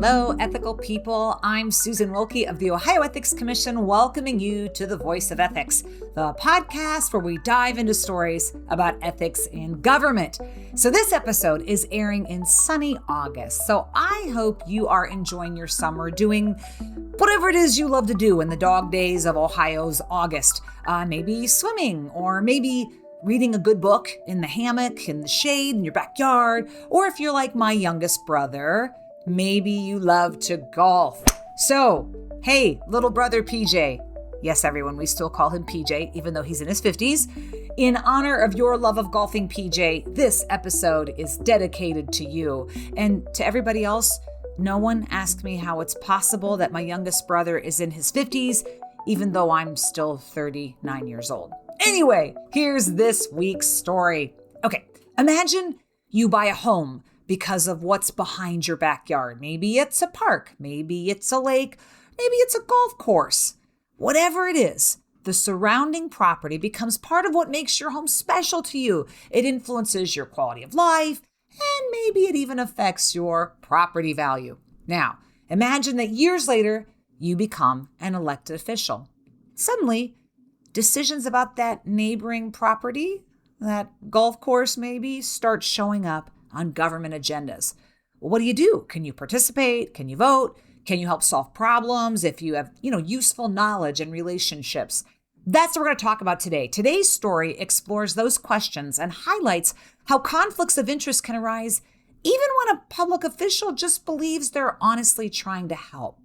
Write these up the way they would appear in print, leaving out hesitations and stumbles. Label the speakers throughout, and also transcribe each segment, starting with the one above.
Speaker 1: Hello, ethical people. I'm Susan Wilkie of the Ohio Ethics Commission, welcoming you to The Voice of Ethics, the podcast where we dive into stories about ethics in government. So this episode is airing in sunny August. So I hope you are enjoying your summer, doing whatever it is you love to do in the dog days of Ohio's August. Maybe swimming, or maybe reading a good book in the hammock, in the shade, in your backyard. Or if you're like my youngest brother, maybe you love to golf. So, hey, little brother PJ. Yes, everyone, we still call him PJ, even though he's in his 50s. In honor of your love of golfing, PJ, this episode is dedicated to you. And to everybody else, no one asked me how it's possible that my youngest brother is in his 50s, even though I'm still 39 years old. Anyway, here's this week's story. Okay, imagine you buy a home because of what's behind your backyard. Maybe it's a park, maybe it's a lake, maybe it's a golf course. Whatever it is, the surrounding property becomes part of what makes your home special to you. It influences your quality of life, and maybe it even affects your property value. Now, imagine that years later, you become an elected official. Suddenly, decisions about that neighboring property, that golf course maybe, start showing up on government agendas. Well, what do? Can you participate? Can you vote? Can you help solve problems if you have, useful knowledge and relationships? That's what we're going to talk about today. Today's story explores those questions and highlights how conflicts of interest can arise even when a public official just believes they're honestly trying to help.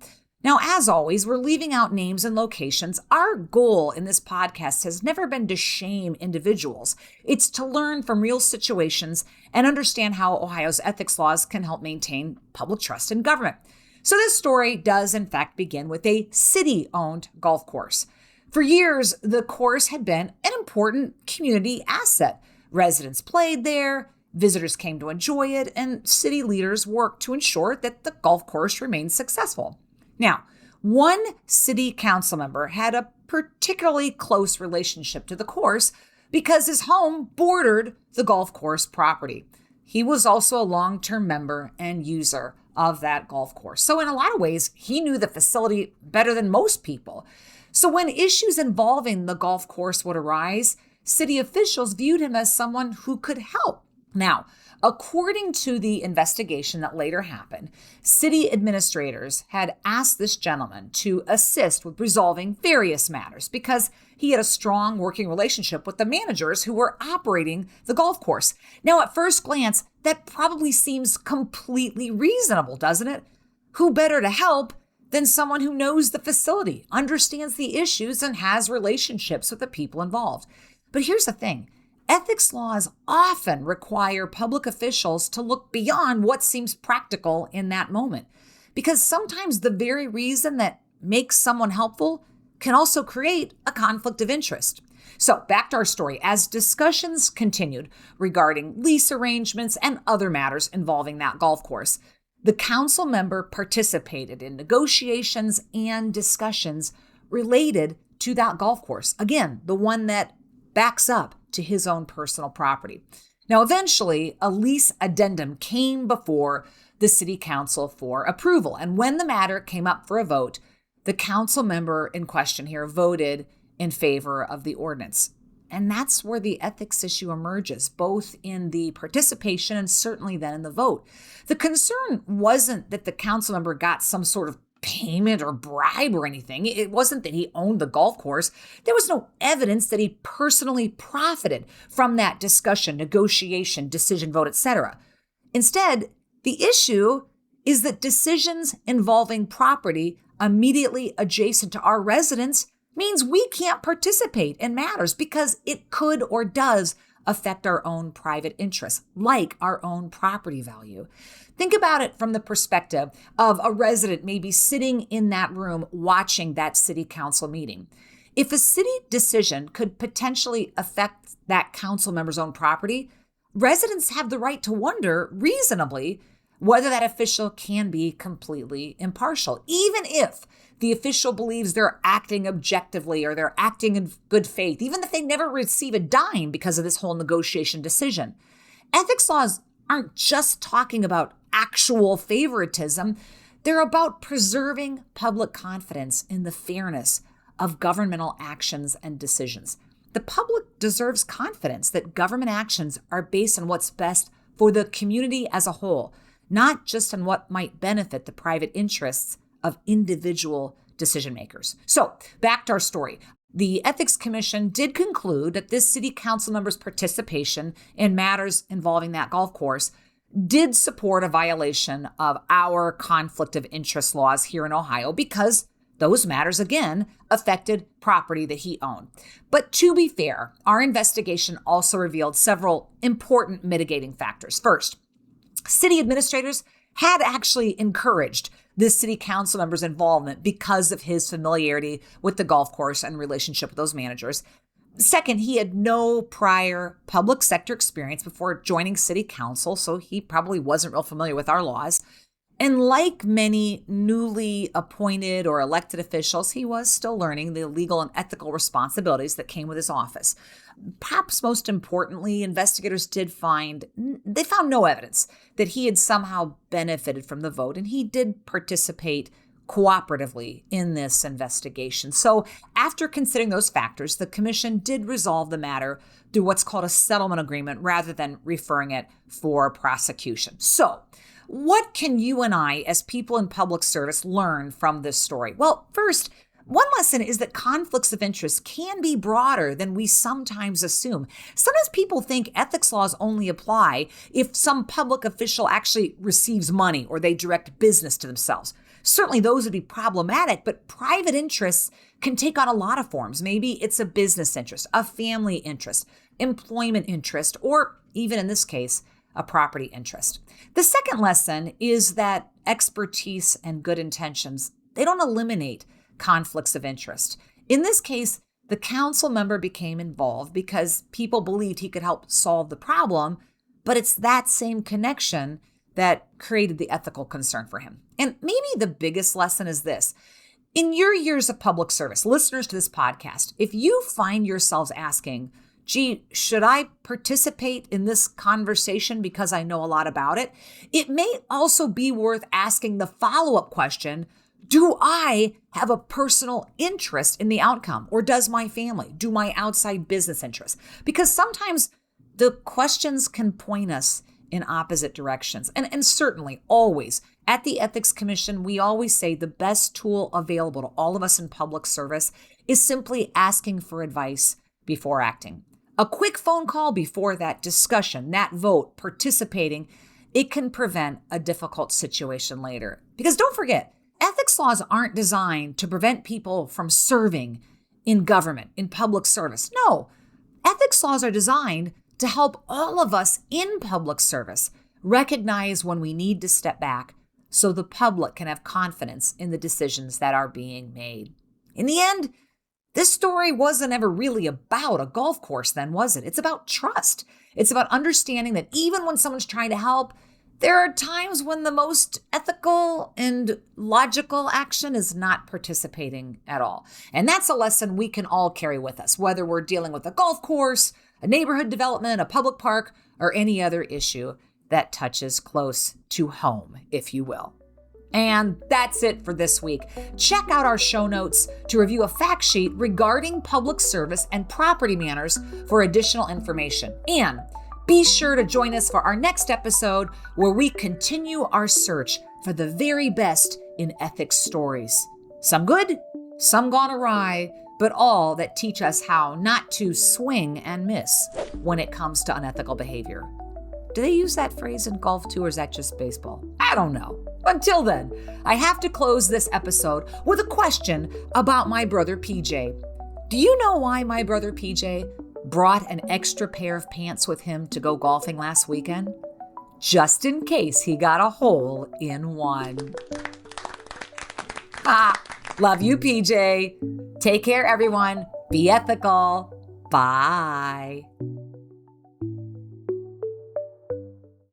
Speaker 1: Now, as always, we're leaving out names and locations. Our goal in this podcast has never been to shame individuals. It's to learn from real situations and understand how Ohio's ethics laws can help maintain public trust in government. So this story does, in fact, begin with a city-owned golf course. For years, the course had been an important community asset. Residents played there, visitors came to enjoy it, and city leaders worked to ensure that the golf course remained successful. Now, one city council member had a particularly close relationship to the course because his home bordered the golf course property. He was also a long-term member and user of that golf course. So in a lot of ways, he knew the facility better than most people. So when issues involving the golf course would arise, city officials viewed him as someone who could help. Now, according to the investigation that later happened, city administrators had asked this gentleman to assist with resolving various matters because he had a strong working relationship with the managers who were operating the golf course. Now, at first glance, that probably seems completely reasonable, doesn't it? Who better to help than someone who knows the facility, understands the issues, and has relationships with the people involved? But here's the thing. Ethics laws often require public officials to look beyond what seems practical in that moment, because sometimes the very reason that makes someone helpful can also create a conflict of interest. So back to our story. As discussions continued regarding lease arrangements and other matters involving that golf course, the council member participated in negotiations and discussions related to that golf course. Again, the one that backs up to his own personal property. Now, eventually, a lease addendum came before the city council for approval. And when the matter came up for a vote, the council member in question here voted in favor of the ordinance. And that's where the ethics issue emerges, both in the participation and certainly then in the vote. The concern wasn't that the council member got some sort of payment or bribe or anything. It wasn't that he owned the golf course. There was no evidence that he personally profited from that discussion, negotiation, decision, vote, etc. Instead, the issue is that decisions involving property immediately adjacent to our residence means we can't participate in matters because it could or does affect our own private interests, like our own property value. Think about it from the perspective of a resident maybe sitting in that room watching that city council meeting. If a city decision could potentially affect that council member's own property, residents have the right to wonder, reasonably, whether that official can be completely impartial, even if the official believes they're acting objectively or they're acting in good faith, even if they never receive a dime because of this whole negotiation decision. Ethics laws aren't just talking about actual favoritism. They're about preserving public confidence in the fairness of governmental actions and decisions. The public deserves confidence that government actions are based on what's best for the community as a whole, not just on what might benefit the private interests of individual decision makers. So, back to our story. The Ethics Commission did conclude that this city council member's participation in matters involving that golf course did support a violation of our conflict of interest laws here in Ohio because those matters, again, affected property that he owned. But to be fair, our investigation also revealed several important mitigating factors. First, city administrators had actually encouraged this city council member's involvement because of his familiarity with the golf course and relationship with those managers. Second, he had no prior public sector experience before joining city council, so he probably wasn't real familiar with our laws. And like many newly appointed or elected officials, he was still learning the legal and ethical responsibilities that came with his office. Perhaps most importantly, investigators found no evidence that he had somehow benefited from the vote, and he did participate cooperatively in this investigation. So after considering those factors, the commission did resolve the matter through what's called a settlement agreement rather than referring it for prosecution. So what can you and I, as people in public service, learn from this story? Well, first, one lesson is that conflicts of interest can be broader than we sometimes assume. Sometimes people think ethics laws only apply if some public official actually receives money or they direct business to themselves. Certainly those would be problematic, but private interests can take on a lot of forms. Maybe it's a business interest, a family interest, employment interest, or even in this case, a property interest. The second lesson is that expertise and good intentions, they don't eliminate conflicts of interest. In this case, the council member became involved because people believed he could help solve the problem, but it's that same connection that created the ethical concern for him. And maybe the biggest lesson is this. In your years of public service, listeners to this podcast, if you find yourselves asking, gee, should I participate in this conversation because I know a lot about it? It may also be worth asking the follow-up question, do I have a personal interest in the outcome? Or does my family? Do my outside business interests? Because sometimes the questions can point us in opposite directions. And certainly, always, at the Ethics Commission, we always say the best tool available to all of us in public service is simply asking for advice before acting. A quick phone call before that discussion, that vote, participating, it can prevent a difficult situation later. Because don't forget, ethics laws aren't designed to prevent people from serving in government, in public service. No, ethics laws are designed to help all of us in public service recognize when we need to step back so the public can have confidence in the decisions that are being made. In the end, this story wasn't ever really about a golf course then, was it? It's about trust. It's about understanding that even when someone's trying to help, there are times when the most ethical and logical action is not participating at all. And that's a lesson we can all carry with us, whether we're dealing with a golf course, a neighborhood development, a public park, or any other issue that touches close to home, if you will. And that's it for this week. Check out our show notes to review a fact sheet regarding public service and property manners for additional information. And be sure to join us for our next episode where we continue our search for the very best in ethics stories. Some good, some gone awry, but all that teach us how not to swing and miss when it comes to unethical behavior. Do they use that phrase in golf too, or is that just baseball? I don't know. Until then, I have to close this episode with a question about my brother PJ. Do you know why my brother PJ brought an extra pair of pants with him to go golfing last weekend? Just in case he got a hole in one. Love you, PJ. Take care, everyone. Be ethical. Bye.